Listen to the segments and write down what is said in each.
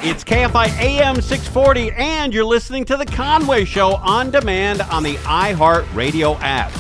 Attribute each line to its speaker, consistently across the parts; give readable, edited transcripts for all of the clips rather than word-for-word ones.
Speaker 1: It's KFI AM 640, and you're listening to The Conway Show on demand on the iHeartRadio app.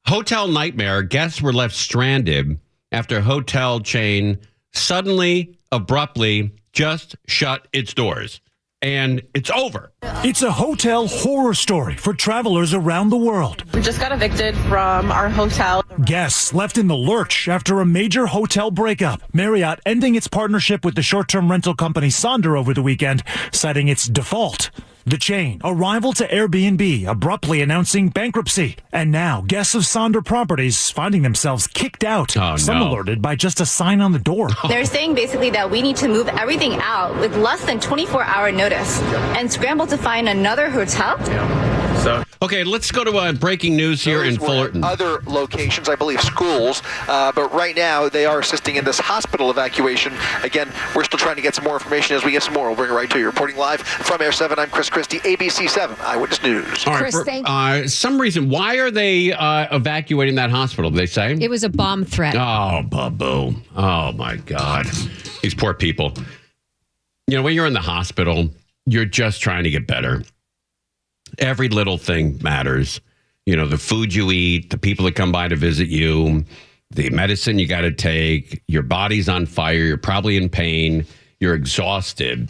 Speaker 1: Hotel nightmare. Guests were left stranded after a hotel chain suddenly, abruptly, just shut its doors. And it's over.
Speaker 2: It's a hotel horror story for travelers around the world.
Speaker 3: We just got evicted from our hotel.
Speaker 2: Guests left in the lurch after a major hotel breakup. Marriott ending its partnership with the short-term rental company Sonder over the weekend, citing its default. The chain, a rival to Airbnb, abruptly announcing bankruptcy. And now, guests of Sonder properties finding themselves kicked out. Some alerted by just a sign on the door.
Speaker 4: They're saying basically that we need to move everything out with less than 24-hour notice and scramble to find another hotel.
Speaker 1: Okay, let's go to breaking news here in Fullerton.
Speaker 5: Other locations, I believe schools, but right now they are assisting in this hospital evacuation. Again, we're still trying to get some more information. As we get some more, we'll bring it right to you. Reporting live from Air 7, I'm Chris Christie, ABC 7 Eyewitness News.
Speaker 1: All right, for some reason, why are they evacuating that hospital, did they say?
Speaker 6: It was a bomb threat.
Speaker 1: Oh, boo. Oh, my God. These poor people. You know, when you're in the hospital, you're just trying to get better. Every little thing matters. You know, the food you eat, the people that come by to visit you, the medicine you got to take, your body's on fire, you're probably in pain, you're exhausted.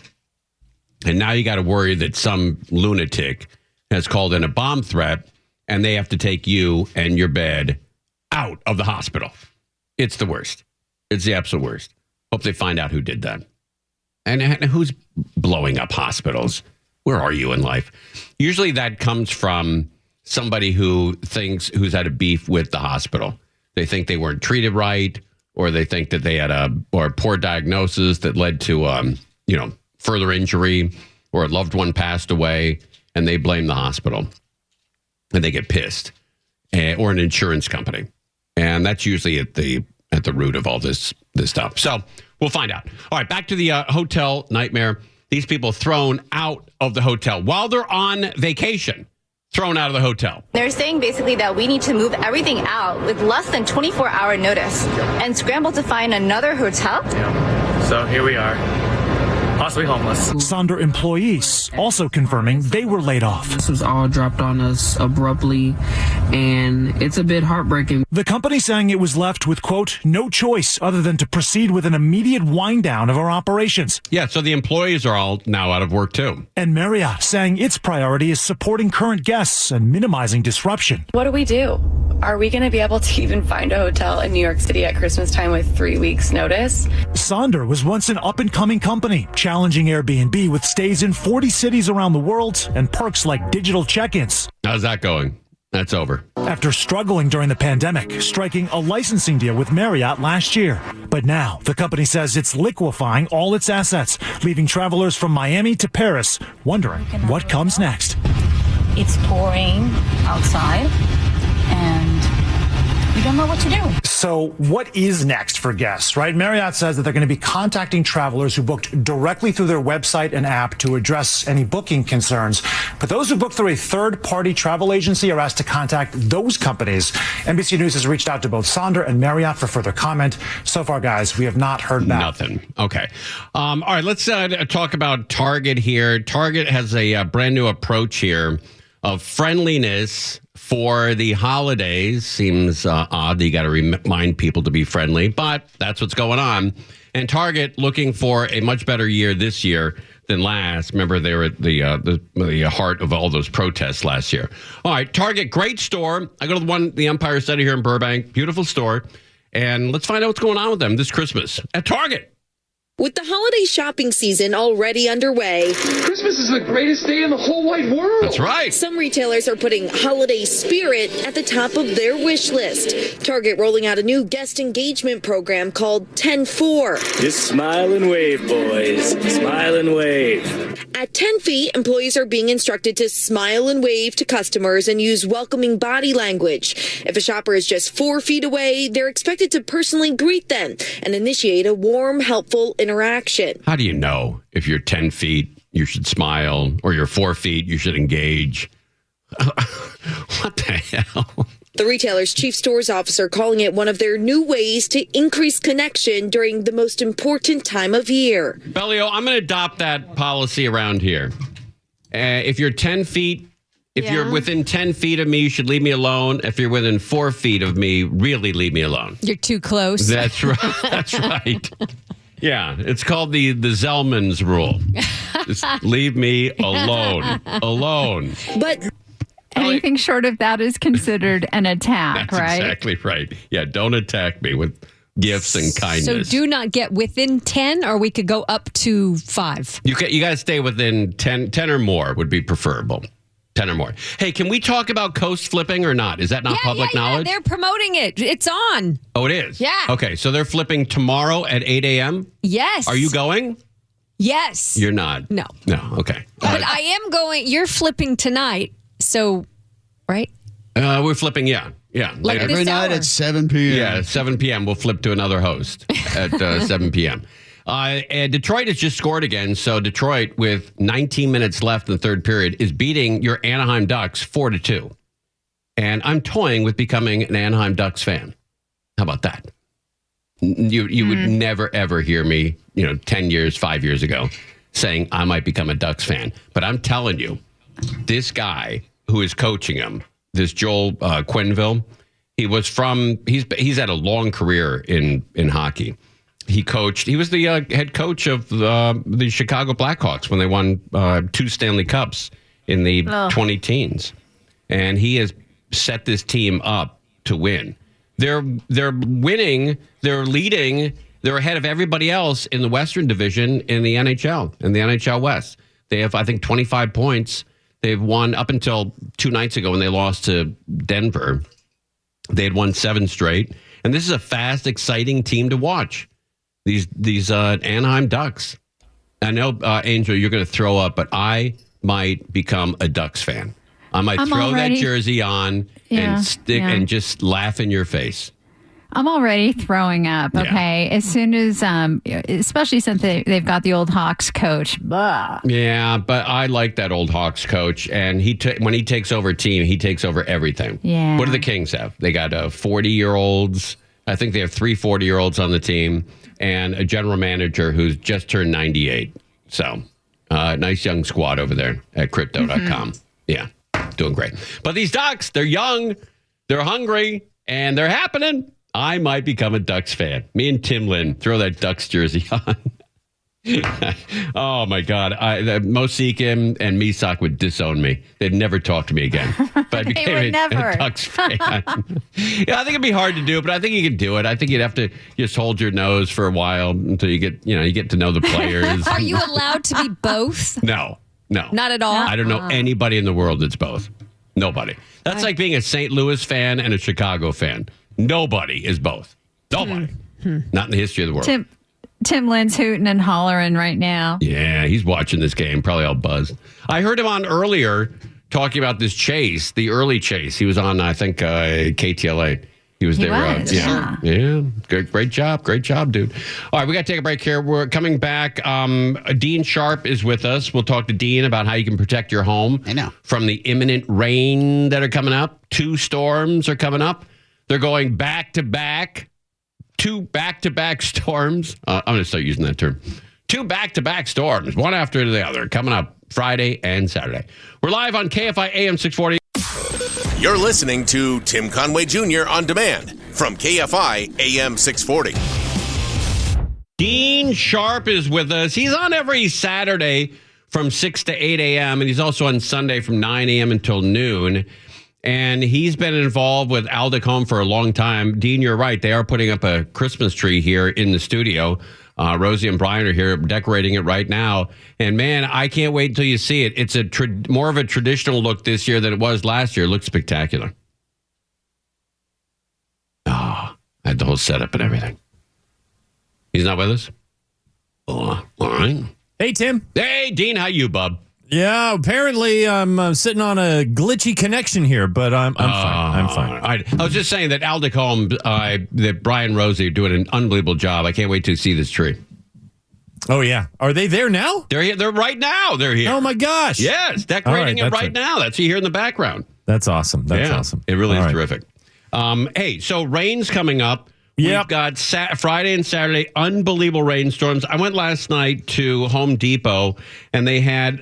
Speaker 1: And now you got to worry that some lunatic has called in a bomb threat and they have to take you and your bed out of the hospital. It's the worst. It's the absolute worst. Hope they find out who did that. And who's blowing up hospitals? Where are you in life? Usually that comes from somebody who's had a beef with the hospital. They think they weren't treated right, or they think that they had a poor diagnosis that led to further injury, or a loved one passed away, and they blame the hospital, and they get pissed, or an insurance company, and that's usually at the root of all this stuff. So we'll find out. All right, back to the hotel nightmare. These people thrown out of the hotel while they're on vacation, thrown out of the hotel.
Speaker 4: They're saying basically that we need to move everything out with less than 24-hour notice and scramble to find another hotel.
Speaker 7: So here we are, possibly homeless.
Speaker 2: Sonder employees also confirming they were laid off.
Speaker 8: This was all dropped on us abruptly, and it's a bit heartbreaking.
Speaker 2: The company saying it was left with, quote, no choice other than to proceed with an immediate wind down of our operations.
Speaker 1: Yeah, so the employees are all now out of work, too.
Speaker 2: And Marriott saying its priority is supporting current guests and minimizing disruption.
Speaker 3: What do we do? Are we going to be able to even find a hotel in New York City at Christmas time with 3 weeks' notice?
Speaker 2: Sonder was once an up-and-coming company, challenging Airbnb with stays in 40 cities around the world and perks like digital check-ins.
Speaker 1: How's that going? That's over.
Speaker 2: After struggling during the pandemic, striking a licensing deal with Marriott last year. But now, the company says it's liquefying all its assets, leaving travelers from Miami to Paris wondering what comes next.
Speaker 9: It's pouring outside, and we don't know what to do.
Speaker 2: So what is next for guests, right? Marriott says that they're going to be contacting travelers who booked directly through their website and app to address any booking concerns. But those who booked through a third-party travel agency are asked to contact those companies. NBC News has reached out to both Sonder and Marriott for further comment. So far, guys, we have not heard back.
Speaker 1: Nothing. Okay. All right, let's talk about Target here. Target has a brand new approach here of friendliness for the holidays. Seems odd. You got to remind people to be friendly, but that's what's going on. And Target looking for a much better year this year than last. Remember, they were at the heart of all those protests last year. All right, Target, great store. I go to the Empire Center here in Burbank. Beautiful store. And let's find out what's going on with them this Christmas at Target.
Speaker 10: With the holiday shopping season already underway,
Speaker 11: Christmas is the greatest day in the whole wide world.
Speaker 1: That's right.
Speaker 10: Some retailers are putting holiday spirit at the top of their wish list. Target rolling out a new guest engagement program called 10-4.
Speaker 12: Just smile and wave, boys. Smile and wave.
Speaker 10: At 10 feet, employees are being instructed to smile and wave to customers and use welcoming body language. If a shopper is just 4 feet away, they're expected to personally greet them and initiate a warm, helpful interaction.
Speaker 1: How do you know if you're 10 feet, you should smile, or you're 4 feet, you should engage? What the hell?
Speaker 10: The retailer's chief stores officer calling it one of their new ways to increase connection during the most important time of year.
Speaker 1: Bellio, I'm going to adopt that policy around here. If you're 10 feet, if you're within 10 feet of me, you should leave me alone. If you're within 4 feet of me, really leave me alone.
Speaker 6: You're too close.
Speaker 1: That's right. That's right. Yeah, it's called the Zellman's rule. Just leave me alone. Alone.
Speaker 10: But
Speaker 13: anything short of that is considered an attack,
Speaker 1: That's
Speaker 13: right?
Speaker 1: exactly right. Yeah, don't attack me with gifts and kindness.
Speaker 6: So do not get within 10, or we could go up to 5.
Speaker 1: You got to stay within 10 or more would be preferable. 10 or more. Hey, can we talk about coast flipping or not? Is that not public knowledge?
Speaker 6: They're promoting it. It's on.
Speaker 1: Oh, it is?
Speaker 6: Yeah.
Speaker 1: Okay, so they're flipping tomorrow at 8 a.m.?
Speaker 6: Yes.
Speaker 1: Are you going?
Speaker 6: Yes.
Speaker 1: You're not?
Speaker 6: No.
Speaker 1: No, okay.
Speaker 6: But I am going. You're flipping tonight, so, right?
Speaker 1: We're flipping, yeah.
Speaker 6: Like
Speaker 1: later.
Speaker 6: this hour.
Speaker 14: At 7 p.m.
Speaker 1: Yeah, 7 p.m. We'll flip to another host at 7 p.m. And Detroit has just scored again. So Detroit, with 19 minutes left in the third period, is beating your Anaheim Ducks 4-2. And I'm toying with becoming an Anaheim Ducks fan. How about that? You would never, ever hear me, 10 years, 5 years ago, saying I might become a Ducks fan. But I'm telling you, this guy who is coaching him, this Joel Quenneville, he's had a long career in hockey. He was the head coach of the Chicago Blackhawks when they won 2 Stanley Cups in the 20-teens. And he has set this team up to win. They're winning, they're leading, they're ahead of everybody else in the Western Division in the NHL, in the NHL West. They have, I think, 25 points. They've won up until 2 nights ago when they lost to Denver. They had won 7 straight. And this is a fast, exciting team to watch. These Anaheim Ducks. I know, Angel, you're going to throw up, but I might become a Ducks fan. I might throw that jersey on and just laugh in your face.
Speaker 13: I'm already throwing up, okay? As soon as, especially since they've got the old Hawks coach. Blah.
Speaker 1: Yeah, but I like that old Hawks coach, and when he takes over a team, he takes over everything.
Speaker 13: Yeah.
Speaker 1: What do the Kings have? They got 40-year-olds. I think they have 3 40-year-olds on the team, and a general manager who's just turned 98. So, nice young squad over there at Crypto.com. Yeah, doing great. But these Ducks, they're young, they're hungry, and they're happening. I might become a Ducks fan. Me and Tim Lynn throw that Ducks jersey on. Oh, my God. Mosikin and Misak would disown me. They'd never talk to me again. But I became a Ducks fan. Yeah, I think it'd be hard to do, but I think you could do it. I think you'd have to just hold your nose for a while until you get to know the players.
Speaker 6: Are you allowed to be both?
Speaker 1: No.
Speaker 6: Not at all?
Speaker 1: I don't know anybody in the world that's both. Nobody. That's like being a St. Louis fan and a Chicago fan. Nobody is both. Nobody. Not in the history of the world.
Speaker 13: Tim Lynn's hooting and hollering right now.
Speaker 1: Yeah, he's watching this game, probably all buzzed. I heard him on earlier talking about this chase, the early chase. He was on, I think, KTLA. He was there. Yeah. Great job, dude. All right, we got to take a break here. We're coming back. Dean Sharp is with us. We'll talk to Dean about how you can protect your home from the imminent rain that are coming up. 2 storms are coming up. They're going back-to-back. 2 back-to-back storms. I'm going to start using that term. 2 back-to-back storms, one after the other, coming up Friday and Saturday. We're live on KFI AM 640.
Speaker 15: You're listening to Tim Conway Jr. on demand from KFI AM 640.
Speaker 1: Dean Sharp is with us. He's on every Saturday from 6 to 8 a.m., and he's also on Sunday from 9 a.m. until noon. And he's been involved with Aldik Home for a long time. Dean, you're right. They are putting up a Christmas tree here in the studio. Rosie and Brian are here decorating it right now. And, man, I can't wait until you see it. It's more of a traditional look this year than it was last year. It looks spectacular. I had the whole setup and everything. He's not with us? All right.
Speaker 16: Hey, Tim.
Speaker 1: Hey, Dean. How you, bub?
Speaker 16: Yeah, apparently I'm sitting on a glitchy connection here, but I'm fine. I'm fine.
Speaker 1: I was just saying that Aldik Home, that Brian and Rosie are doing an unbelievable job. I can't wait to see this tree.
Speaker 16: Oh, yeah. Are they there now?
Speaker 1: They're here. They're right now. They're here.
Speaker 16: Oh, my gosh.
Speaker 1: Yes, decorating it right now. That's you hear in the background.
Speaker 16: That's awesome. That's awesome.
Speaker 1: It really is terrific. Hey, so rain's coming up.
Speaker 16: Yep.
Speaker 1: We've got Friday and Saturday, unbelievable rainstorms. I went last night to Home Depot, and they had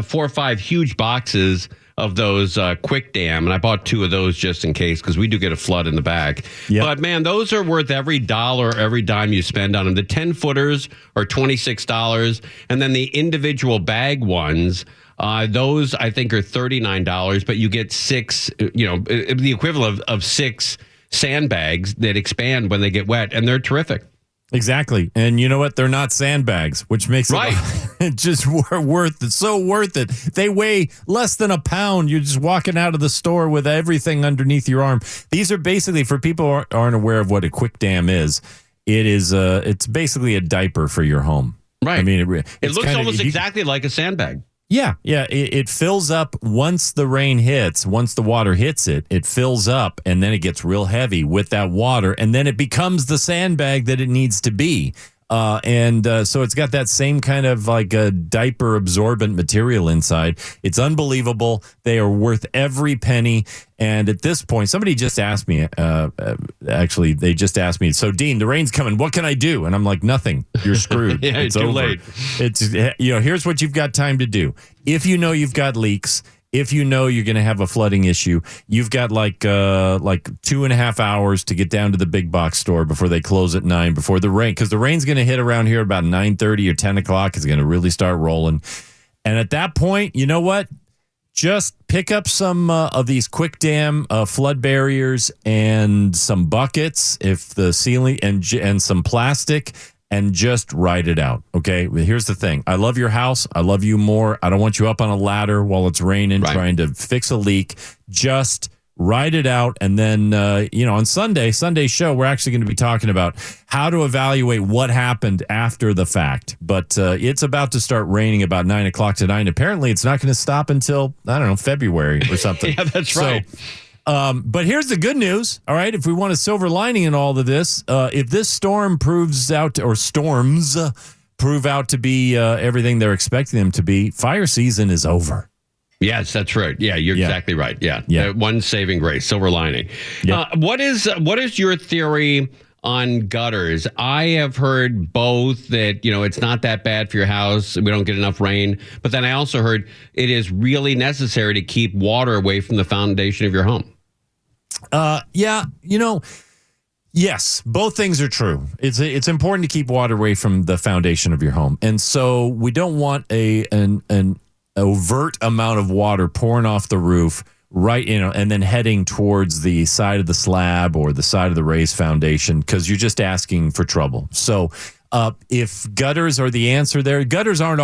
Speaker 1: 4 or 5 huge boxes of those quick dam, and I bought 2 of those just in case, because we do get a flood in the back.
Speaker 16: Yep.
Speaker 1: But man, those are worth every dollar, every dime you spend on them. The 10-footers are $26, and then the individual bag ones, those I think are $39, but you get 6, the equivalent of 6 sandbags that expand when they get wet, and they're terrific.
Speaker 16: Exactly. And you know what? They're not sandbags, which makes it just worth it. So worth it. They weigh less than a pound. You're just walking out of the store with everything underneath your arm. These are basically, for people who aren't aware of what a quick dam is, it's basically a diaper for your home.
Speaker 1: Right.
Speaker 16: I mean,
Speaker 1: it looks almost exactly like a sandbag.
Speaker 16: Yeah. It fills up once the rain hits, once the water hits it, it fills up, and then it gets real heavy with that water, and then it becomes the sandbag that it needs to be. So it's got that same kind of like a diaper absorbent material inside. It's unbelievable. They are worth every penny. And at this point, somebody just asked me, they just asked me, so Dean, the rain's coming. What can I do? And I'm like, nothing. You're screwed.
Speaker 1: Yeah,
Speaker 16: it's
Speaker 1: too
Speaker 16: over.
Speaker 1: late.
Speaker 16: It's, here's what you've got time to do. If you know you've got leaks, if you know you're going to have a flooding issue, you've got like 2.5 hours to get down to the big box store before they close at 9, before the rain, because the rain's going to hit around here about 9:30 or 10 o'clock. It's going to really start rolling. And at that point, you know what? Just pick up some of these quick dam flood barriers and some buckets, if the ceiling, and some plastic, and just ride it out. Okay. Here's the thing. I love your house. I love you more. I don't want you up on a ladder while it's raining, trying to fix a leak. Just ride it out. And then, on Sunday's show, we're actually going to be talking about how to evaluate what happened after the fact. But it's about to start raining about 9 o'clock tonight. Apparently it's not going to stop until, I don't know, February or something.
Speaker 1: Yeah, that's right.
Speaker 16: But here's the good news. All right. If we want a silver lining in all of this, if this storm storms prove out to be everything they're expecting them to be, fire season is over.
Speaker 1: Yes, that's right. Yeah, you're exactly right. Yeah. One saving grace, silver lining. Yep. What is your theory on gutters? I have heard both that, it's not that bad for your house. We don't get enough rain. But then I also heard it is really necessary to keep water away from the foundation of your home.
Speaker 16: Yes, both things are true. It's important to keep water away from the foundation of your home. And so we don't want an overt amount of water pouring off the roof, and then heading towards the side of the slab or the side of the raised foundation, because you're just asking for trouble. So if gutters are the answer there, gutters they're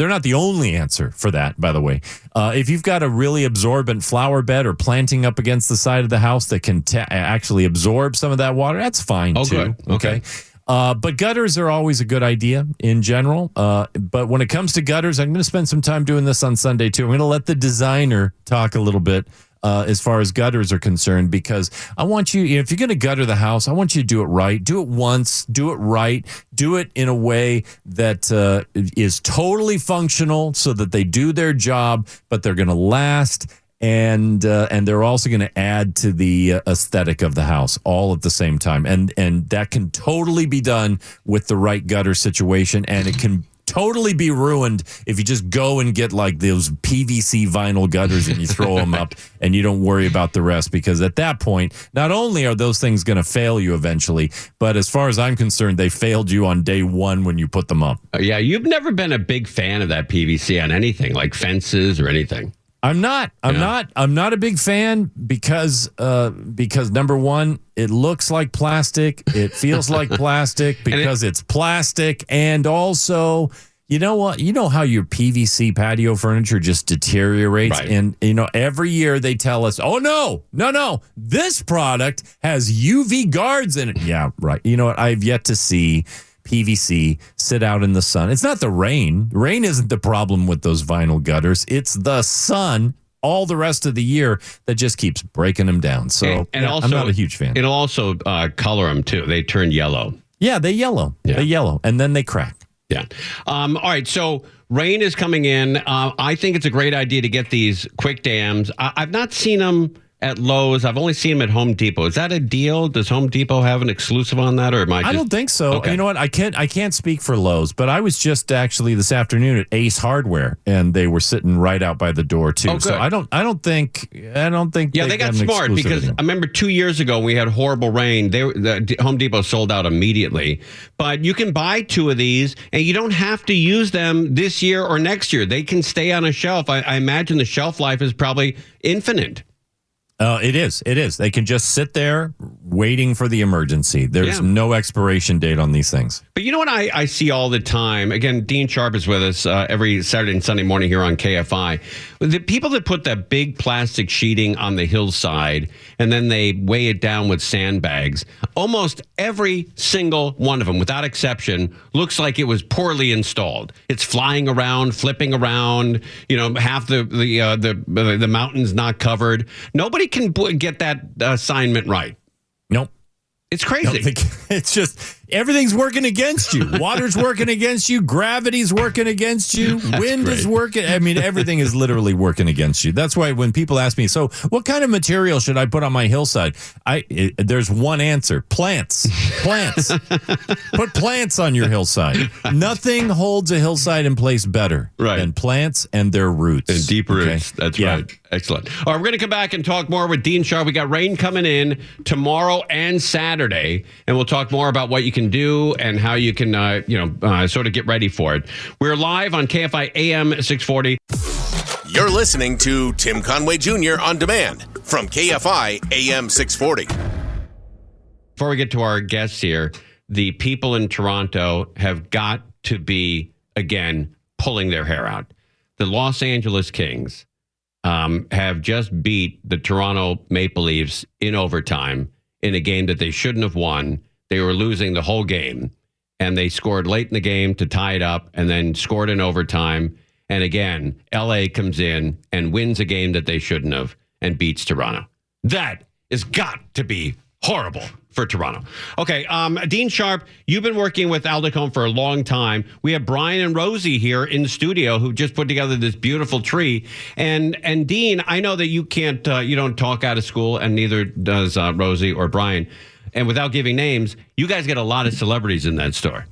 Speaker 16: not the only answer for that, by the way. If you've got a really absorbent flower bed or planting up against the side of the house that can actually absorb some of that water, that's fine too.
Speaker 1: Good. Okay.
Speaker 16: But gutters are always a good idea in general. But when it comes to gutters, I'm going to spend some time doing this on Sunday too. I'm going to let the designer talk a little bit as far as gutters are concerned, because I want you, if you're going to gutter the house, I want you to do it right. Do it once, do it right, do it in a way that is totally functional so that they do their job, but they're going to last. And they're also going to add to the aesthetic of the house all at the same time. And that can totally be done with the right gutter situation. And it can totally be ruined if you just go and get like those PVC vinyl gutters and you throw them up and you don't worry about the rest. Because at that point, not only are those things going to fail you eventually, but as far as I'm concerned, they failed you on day one when you put them up.
Speaker 1: Yeah, you've never been a big fan of that PVC on anything, like fences or anything.
Speaker 16: I'm not a big fan because number one, it looks like plastic. It feels like plastic because it's plastic. And also, you know what? You know how your PVC patio furniture just deteriorates?
Speaker 1: Right.
Speaker 16: And, every year they tell us, oh, no, this product has UV guards in it. Yeah, right. You know what? I've yet to see PVC sit out in the sun. It's not the rain. Rain isn't the problem with those vinyl gutters. It's the sun all the rest of the year that just keeps breaking them down. So also, I'm not a huge fan.
Speaker 1: It'll also color them too. They turn yellow.
Speaker 16: Yeah, they yellow. Yeah. They yellow, and then they crack.
Speaker 1: Yeah. All right. So rain is coming in. I think it's a great idea to get these quick dams. I've not seen them at Lowe's. I've only seen them at Home Depot. Is that a deal? Does Home Depot have an exclusive on that, or am I
Speaker 16: don't think so.
Speaker 1: Okay.
Speaker 16: You know what? I can't speak for Lowe's, but I was just actually this afternoon at Ace Hardware, and they were sitting right out by the door too.
Speaker 1: Oh,
Speaker 16: so I don't think.
Speaker 1: Yeah, they got smart because I remember 2 years ago when we had horrible rain. The Home Depot sold out immediately. But you can buy 2 of these, and you don't have to use them this year or next year. They can stay on a shelf. I imagine the shelf life is probably infinite.
Speaker 16: It is. They can just sit there waiting for the emergency. There's no expiration date on these things.
Speaker 1: But you know what I see all the time? Again, Dean Sharp is with us every Saturday and Sunday morning here on KFI. The people that put that big plastic sheeting on the hillside and then they weigh it down with sandbags, almost every single one of them, without exception, looks like it was poorly installed. It's flying around, flipping around, half the mountain's not covered. Nobody can get that assignment right.
Speaker 16: Nope.
Speaker 1: It's crazy.
Speaker 16: It's just everything's working against you. Water's working against you. Gravity's working against you. Wind is working. I mean, everything is literally working against you. That's why when people ask me, so what kind of material should I put on my hillside? There's one answer. Plants. Put plants on your hillside. Nothing holds a hillside in place better than plants and their roots.
Speaker 1: And deep roots. Okay? That's right. Excellent. All right, we're going to come back and talk more with Dean Sharp. We got rain coming in tomorrow and Saturday, and we'll talk more about what you can do and how you can, sort of get ready for it. We're live on KFI AM 640.
Speaker 15: You're listening to Tim Conway Jr. on demand from KFI AM 640.
Speaker 1: Before we get to our guests here, the people in Toronto have got to be, again, pulling their hair out. The Los Angeles Kings have just beat the Toronto Maple Leafs in overtime in a game that they shouldn't have won. They were losing the whole game, and they scored late in the game to tie it up and then scored in overtime. And again, LA comes in and wins a game that they shouldn't have and beats Toronto. That has got to be horrible for Toronto. Okay, Dean Sharp, you've been working with Aldik Home for a long time. We have Brian and Rosie here in the studio who just put together this beautiful tree. And Dean, I know that you can't, you don't talk out of school, and neither does Rosie or Brian. And without giving names, you guys get a lot of celebrities in that store.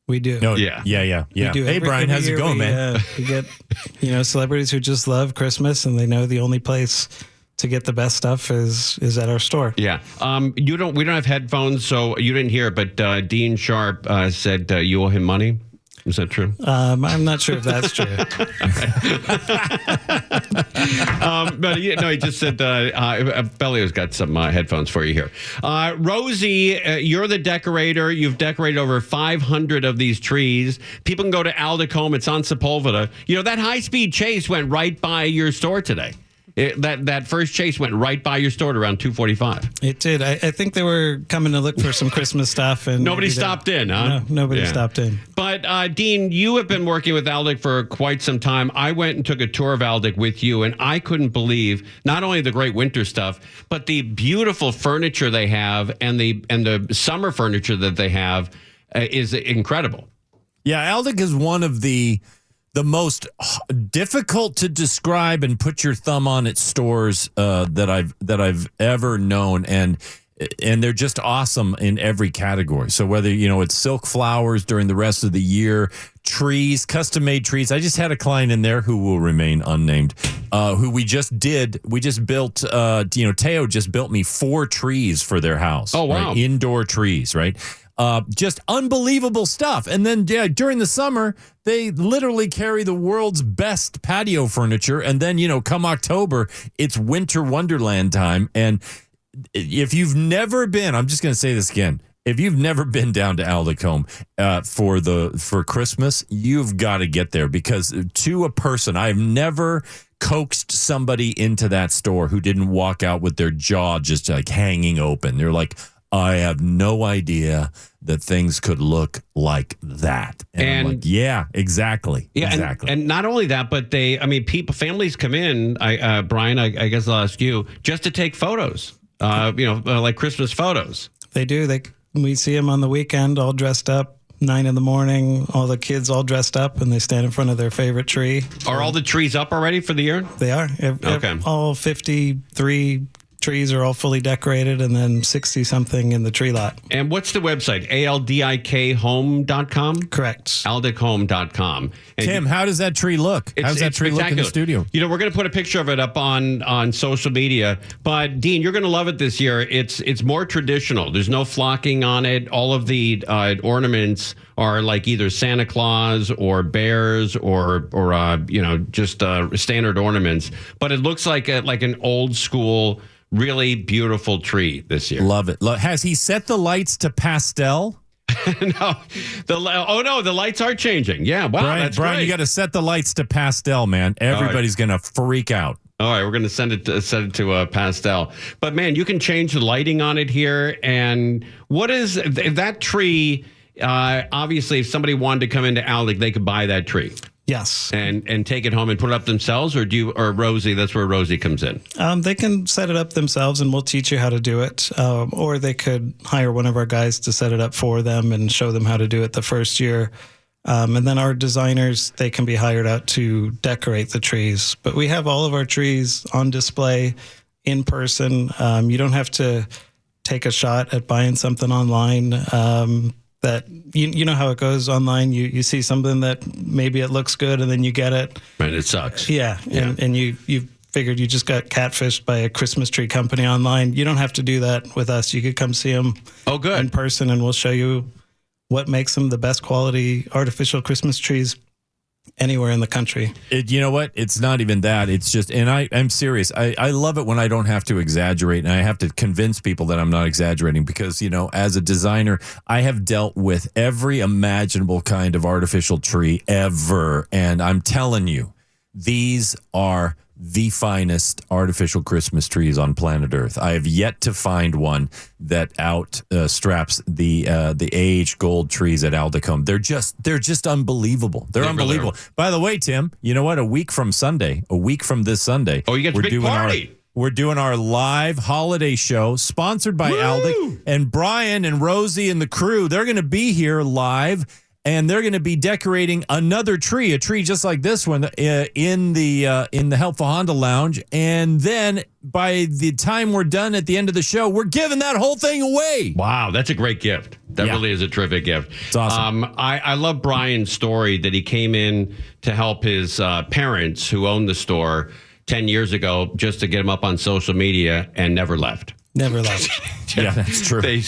Speaker 14: We do.
Speaker 16: No, yeah.
Speaker 14: We do.
Speaker 16: Hey, Brian, how's it going, man?
Speaker 14: We get, celebrities who just love Christmas, and they know the only place to get the best stuff is at our store.
Speaker 1: Yeah. We don't have headphones, so you didn't hear it, but Dean Sharp said you owe him money. Is that true?
Speaker 14: I'm not sure if that's true.
Speaker 1: But he just said Bellio's got some headphones for you here. Rosie, you're the decorator. You've decorated over 500 of these trees. People can go to Aldik Home. It's on Sepulveda. That high-speed chase went right by your store today. That first chase went right by your store at around 2:45.
Speaker 14: It did. I think they were coming to look for some Christmas stuff, and
Speaker 1: nobody stopped in, huh?
Speaker 14: No, nobody stopped in.
Speaker 1: But Dean, you have been working with Aldik for quite some time. I went and took a tour of Aldik with you, and I couldn't believe not only the great winter stuff, but the beautiful furniture they have, and the summer furniture that they have is incredible.
Speaker 16: Yeah, Aldik is one of the most difficult to describe and put your thumb on at stores that I've ever known, and they're just awesome in every category. So whether it's silk flowers during the rest of the year, trees, custom made trees. I just had a client in there who will remain unnamed, who we just built. Teo just built me 4 trees for their house.
Speaker 1: Oh wow,
Speaker 16: right? Indoor trees, right? Just unbelievable stuff. And then during the summer, they literally carry the world's best patio furniture. And then, come October, it's winter wonderland time. And if you've never been, I'm just going to say this again. If you've never been down to Aldik Home for Christmas, you've got to get there, because to a person, I've never coaxed somebody into that store who didn't walk out with their jaw just like hanging open. They're like, I have no idea that things could look like that. And I'm like, yeah, exactly.
Speaker 1: Yeah,
Speaker 16: exactly.
Speaker 1: And not only that, but families come in, Brian, I guess I'll ask you, just to take photos, like Christmas photos.
Speaker 14: They do. We see them on the weekend all dressed up, 9 a.m, all the kids all dressed up, and they stand in front of their favorite tree.
Speaker 1: Are all the trees up already for the year?
Speaker 14: They are.
Speaker 1: Okay.
Speaker 14: All 53 trees are all fully decorated, and then 60-something in the tree lot.
Speaker 1: And what's the website? ALDIKhome.com?
Speaker 14: Correct.
Speaker 1: AldikHome.com. And
Speaker 16: Tim, how does that tree look? How does that tree look in the studio?
Speaker 1: You know, we're going to put a picture of it up on social media. But, Dean, you're going to love it this year. It's more traditional. There's no flocking on it. All of the ornaments are like either Santa Claus or bears or just standard ornaments. But it looks like an old school, really beautiful tree this year.
Speaker 16: Love it. Has he set the lights to pastel?
Speaker 1: No. The lights are changing. Yeah, wow,
Speaker 16: Brian,
Speaker 1: great.
Speaker 16: you got to set the lights to pastel, man. Everybody's going to freak out.
Speaker 1: All right, we're going to send it to pastel. But, man, you can change the lighting on it here. And what is that tree? Obviously, if somebody wanted to come into Aldik, they could buy that tree.
Speaker 14: Yes.
Speaker 1: And take it home and put it up themselves, or Rosie, that's where Rosie comes in.
Speaker 14: They can set it up themselves, and we'll teach you how to do it. Or they could hire one of our guys to set it up for them and show them how to do it the first year. And then our designers, they can be hired out to decorate the trees. But we have all of our trees on display in person. You don't have to take a shot at buying something online. That you know how it goes online. You see something that maybe it looks good, and then you get it,
Speaker 1: and it sucks.
Speaker 14: Yeah. And you figured you just got catfished by a Christmas tree company online. You don't have to do that with us. You could come see them.
Speaker 1: Oh, good.
Speaker 14: In person, and we'll show you what makes them the best quality artificial Christmas trees anywhere in the country.
Speaker 16: You know what? It's not even that. It's just, and I'm serious. I love it when I don't have to exaggerate, and I have to convince people that I'm not exaggerating, because, as a designer, I have dealt with every imaginable kind of artificial tree ever. And I'm telling you, these are the finest artificial Christmas trees on planet Earth. I have yet to find one that outstraps the aged gold trees at Aldik Home. They're just unbelievable. They're unbelievable. By the way, Tim, you know what? A week from this Sunday.
Speaker 1: Oh, you get the big party.
Speaker 16: We're doing our live holiday show sponsored by Aldik, and Brian and Rosie and the crew, they're going to be here live. And they're going to be decorating another tree, a tree just like this one, in the Helpful Honda Lounge. And then by the time we're done at the end of the show, we're giving that whole thing away.
Speaker 1: Wow, that's a great gift. That really is a terrific gift.
Speaker 16: It's awesome.
Speaker 1: I love Brian's story that he came in to help his parents who owned the store 10 years ago just to get him up on social media, and never left.
Speaker 14: Never left.
Speaker 16: Yeah, that's true.
Speaker 1: They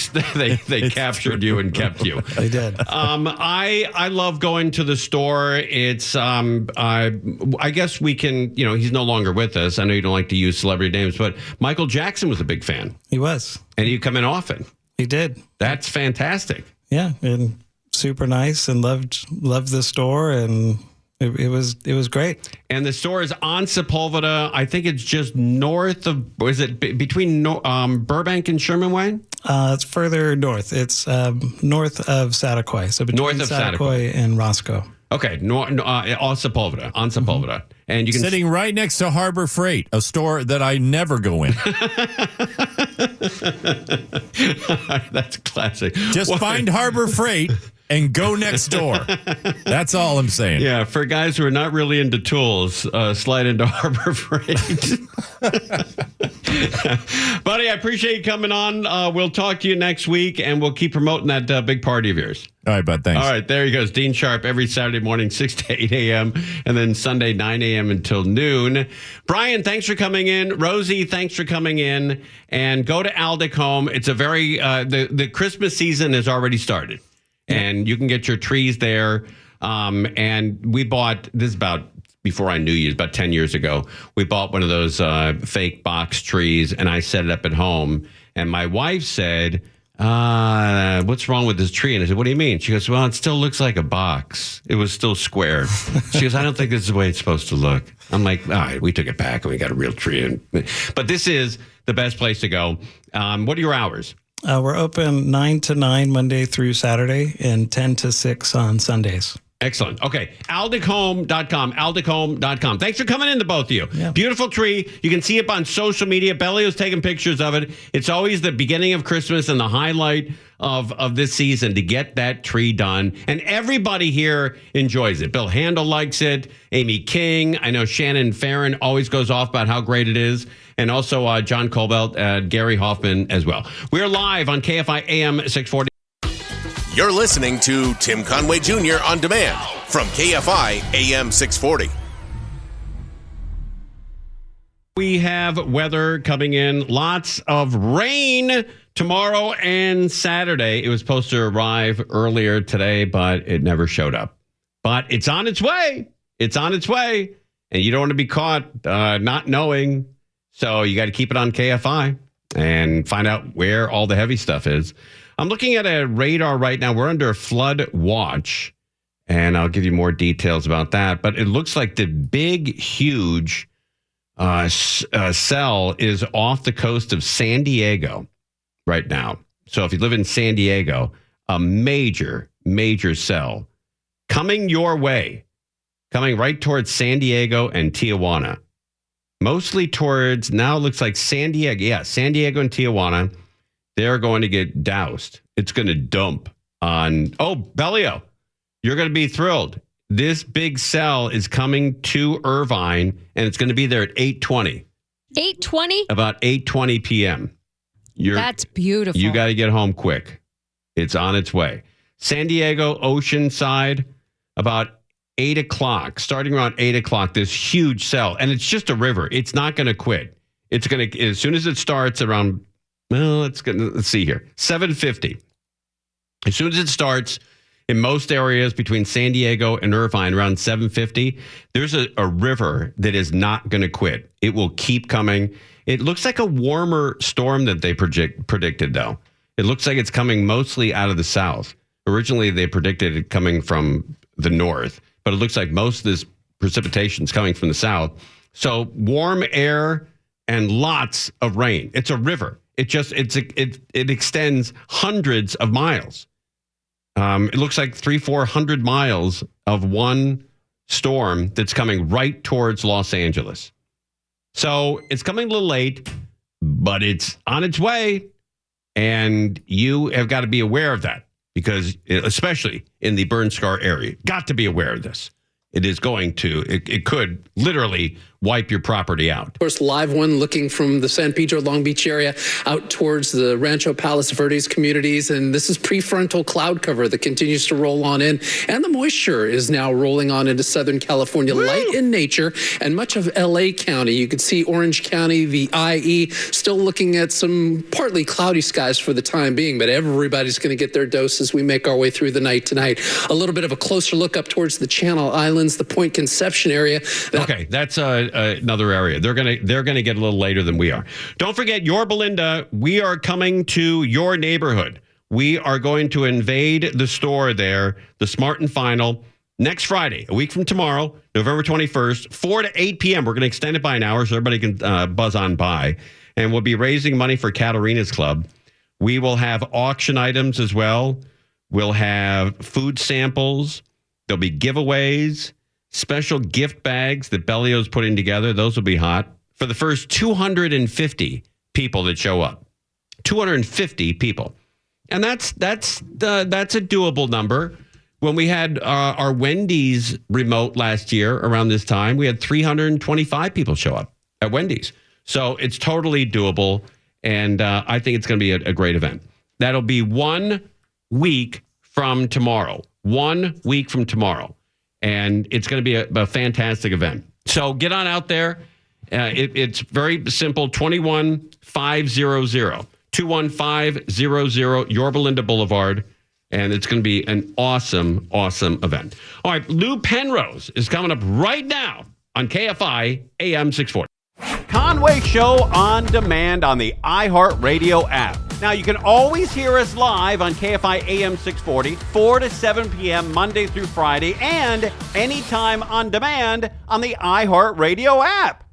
Speaker 1: captured you and kept you.
Speaker 14: They did.
Speaker 1: I love going to the store. It's I guess we can, he's no longer with us. I know you don't like to use celebrity names, but Michael Jackson was a big fan.
Speaker 14: He was.
Speaker 1: And he'd come in often.
Speaker 14: He did.
Speaker 1: That's fantastic.
Speaker 14: Yeah, and super nice, and loved the store, and it was great.
Speaker 1: And the store is on Sepulveda. I think it's just north of, is it between Burbank and Sherman Way?
Speaker 14: It's further north. It's north of Sataquai. So between Sataquai and Roscoe.
Speaker 1: Okay, on Sepulveda. Mm-hmm. And you can
Speaker 16: sitting right next to Harbor Freight, a store that I never go in.
Speaker 1: That's classic.
Speaker 16: Just find Harbor Freight and go next door. That's all I'm saying.
Speaker 1: Yeah, for guys who are not really into tools, slide into Harbor Freight. Buddy, I appreciate you coming on. We'll talk to you next week, and we'll keep promoting that big party of yours.
Speaker 16: All right, bud, thanks.
Speaker 1: All right, there he goes. Dean Sharp every Saturday morning, 6 to 8 a.m., and then Sunday, 9 a.m. until noon. Brian, thanks for coming in. Rosie, thanks for coming in. And go to Aldik Home. It's a very, the Christmas season has already started. And you can get your trees there. And we bought, this is about before I knew you, about 10 years ago, we bought one of those fake box trees, and I set it up at home. And my wife said, what's wrong with this tree? And I said, what do you mean? She goes, well, it still looks like a box. It was still square. She goes, I don't think this is the way it's supposed to look. I'm like, all right, we took it back and we got a real tree. But this is the best place to go. What are your hours?
Speaker 14: We're open 9 to 9 Monday through Saturday, and 10 to 6 on Sundays.
Speaker 1: Excellent. Okay. AldikHome.com. AldikHome.com. Thanks for coming in, to both of you. Yeah. Beautiful tree. You can see it on social media. Bellio's taking pictures of it. It's always the beginning of Christmas and the highlight of this season to get that tree done. And everybody here enjoys it. Bill Handel likes it. Amy King. I know Shannon Farron always goes off about how great it is. And also John Colbelt, Gary Hoffman as well. We're live on KFI AM 640.
Speaker 15: You're listening to Tim Conway Jr. on demand from KFI AM 640.
Speaker 1: We have weather coming in. Lots of rain tomorrow and Saturday. It was supposed to arrive earlier today, but it never showed up. But it's on its way. It's on its way. And you don't want to be caught not knowing. So you got to keep it on KFI and find out where all the heavy stuff is. I'm looking at a radar right now. We're under flood watch, and I'll give you more details about that. But it looks like the big, huge cell is off the coast of San Diego right now. So if you live in San Diego, a major, major cell coming your way, coming right towards San Diego and Tijuana. Mostly towards, now it looks like San Diego. Yeah, San Diego and Tijuana. They're going to get doused. It's going to dump on... Oh, Bellio, you're going to be thrilled. This big cell is coming to Irvine, and it's going to be there at 8:20.
Speaker 6: 8:20?
Speaker 1: About 8:20 p.m.
Speaker 6: That's beautiful.
Speaker 1: You got to get home quick. It's on its way. San Diego, Oceanside, about 8 o'clock. Starting around 8 o'clock, this huge cell. And it's just a river. It's not going to quit. It's going to... As soon as it starts around... Well, let's see here. 7:50. As soon as it starts, in most areas between San Diego and Irvine, around 7:50, there's a river that is not going to quit. It will keep coming. It looks like a warmer storm that they predicted, though. It looks like it's coming mostly out of the south. Originally, they predicted it coming from the north, but it looks like most of this precipitation is coming from the south. So warm air and lots of rain. It's a river. It extends hundreds of miles. It looks like 300-400 miles of one storm that's coming right towards Los Angeles. So it's coming a little late, but it's on its way. And you have got to be aware of that because especially in the burn scar area, got to be aware of this. It is going to, it could literally wipe your property out.
Speaker 17: Of course, live one looking from the San Pedro, Long Beach area out towards the Rancho Palos Verdes communities. And this is prefrontal cloud cover that continues to roll on in. And the moisture is now rolling on into Southern California, light in nature and much of LA County. You can see Orange County, the IE, still looking at some partly cloudy skies for the time being, but everybody's going to get their dose as we make our way through the night tonight. A little bit of a closer look up towards the Channel Islands, the Point Conception area.
Speaker 1: Okay, that's another area. They're gonna get a little later than we are. Don't forget, Your Belinda, we are coming to your neighborhood. We are going to invade the store there, the Smart and Final, next Friday, a week from tomorrow, November 21st, 4 to 8 p.m. We're going to extend it by an hour so everybody can buzz on by. And we'll be raising money for Katarina's Club. We will have auction items as well. We'll have food samples. There'll be giveaways. Special gift bags that Bellio's putting together. Those will be hot for the first 250 people that show up. 250 people. And that's a doable number. When we had our Wendy's remote last year around this time, we had 325 people show up at Wendy's. So it's totally doable. And I think it's going to be a great event. That'll be 1 week from tomorrow. 1 week from tomorrow. And it's going to be a fantastic event. So get on out there. It's very simple. 21500. 21500 Your Belinda Boulevard. And it's going to be an awesome, awesome event. All right. Lou Penrose is coming up right now on KFI AM 640.
Speaker 18: Conway Show on demand on the iHeartRadio app. Now, you can always hear us live on KFI AM 640, 4 to 7 p.m. Monday through Friday, and anytime on demand on the iHeartRadio app.